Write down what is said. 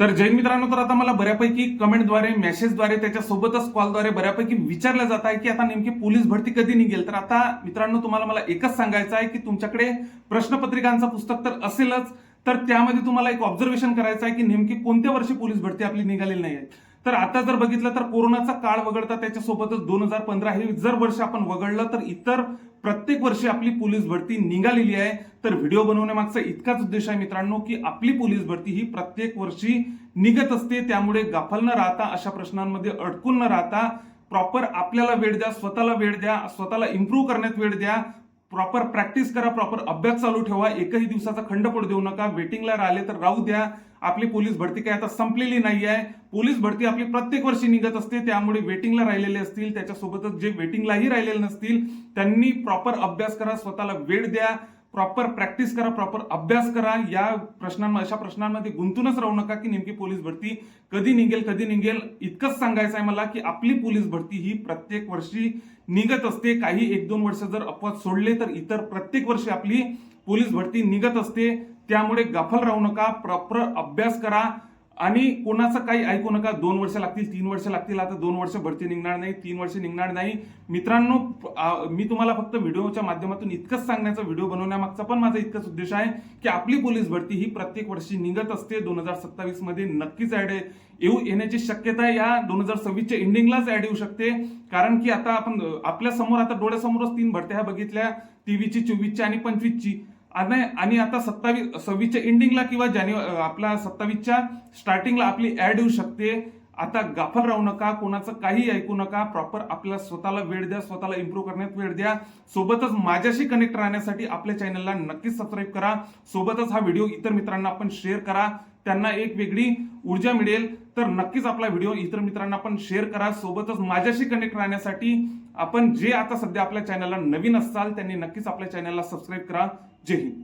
तर जैन मित्रांनो, तर आता मला बऱ्यापैकी कमेंटद्वारे, मेसेजद्वारे, त्याच्यासोबतच कॉलद्वारे बऱ्यापैकी विचारलं जात आहे की आता नेमकी पोलीस भरती कधी निघेल. तर आता मित्रांनो, तुम्हाला मला एकच सांगायचं आहे की तुमच्याकडे प्रश्नपत्रिकांचं पुस्तक तर असेलच, तर त्यामध्ये तुम्हाला एक ऑब्झर्वेशन करायचं आहे की नेमकी कोणत्या वर्षी पोलीस भरती आपली निघालेली नाही आहे. तर आता जर बघितलं तर कोरोनाचा काळ वगळता त्याच्यासोबतच 2015 हे जर वर्ष आपण वगळलं तर इतर प्रत्येक वर्षी आपली पोलीस भरती निघालेली आहे. तर व्हिडिओ बनवण्यामागचा इतकाच उद्देश आहे मित्रांनो की आपली पोलीस भरती ही प्रत्येक वर्षी निघत असते. त्यामुळे गाफल न राहता, अशा प्रश्नांमध्ये अडकून न राहता, प्रॉपर आपल्याला वेळ द्या, स्वतःला वेळ द्या, स्वतःला इम्प्रूव्ह करण्यात वेळ द्या, प्रॉपर प्रॅक्टिस करा, प्रॉपर अभ्यास चालू ठेवा, एकही दिवसाचा खंड पडू देऊ नका. वेटिंगला राहिले तर राहू द्या. आपली पोलीस भरती काय आता संपलेली नाही आहे. पोलीस भरती आपली प्रत्येक वर्षी निघत असते. त्यामुळे वेटिंगला राहिलेले असतील, त्याच्यासोबतच जे वेटिंगलाही राहिलेले नसतील, त्यांनी प्रॉपर अभ्यास करा, स्वतःला वेळ द्या, प्रॉपर प्रॅक्टिस करा, प्रॉपर अभ्यास करा. या अशा प्रश्नांमध्ये गुंतूनच राहू नका की नेमकी पोलीस भरती कधी निघेल. इतकंच सांगायचं आहे मला की आपली पोलीस भरती ही प्रत्येक वर्षी निघत असते. काही 1-2 वर्ष जर अपवाद सोडले तर इतर प्रत्येक वर्षी आपली पोलीस भरती निघत असते. त्यामुळे गाफल राहू नका, प्रॉपर अभ्यास करा आणि कोणाचं काही ऐकू नका. 2 वर्ष लागतील, 3 वर्ष लागतील. आता 2 वर्ष भरती निघणार नाही, 3 वर्ष निघणार नाही. मित्रांनो, मी तुम्हाला फक्त व्हिडिओच्या माध्यमातून इतकंच सांगण्याचा, व्हिडिओ बनवण्यामागचा पण माझा इतकाच उद्देश आहे की आपली पोलीस भरती ही प्रत्येक वर्षी निघत असते. 2027 मध्ये नक्कीच ऍड येण्याची शक्यता आहे. या 2026च्या एंडिंगलाच ऍड येऊ शकते. कारण की आता आपण आपल्या समोर, आता डोळ्यासमोरच 3 भरत्या ह्या बघितल्या, 23ची, 24ची आणि 25ची. आणि आता 26च्या एंडिंगला किंवा आपला 27च्या स्टार्टिंगला आपली ऍड येऊ शकते. आता गाफल राहू नका, कोणाचं काही ऐकू नका, प्रॉपर आपल्या स्वतःला वेळ द्या, स्वतःला इम्प्रूव्ह करण्यात वेळ द्या. सोबतच माझ्याशी कनेक्ट राहण्यासाठी आपल्या चॅनलला नक्कीच सबस्क्राईब करा. सोबतच हा व्हिडिओ इतर मित्रांना पण शेअर करा, त्यांना एक वेगळी ऊर्जा मिळेल. तर नक्कीच आपला व्हिडिओ इतर मित्रांना पण शेअर करा. सोबतच माझ्याशी कनेक्ट राहण्यासाठी आपण जे आता सध्या आपल्या चॅनलला नवीन असाल त्यांनी नक्कीच आपल्या चॅनलला सबस्क्राईब करा. जय हिंद.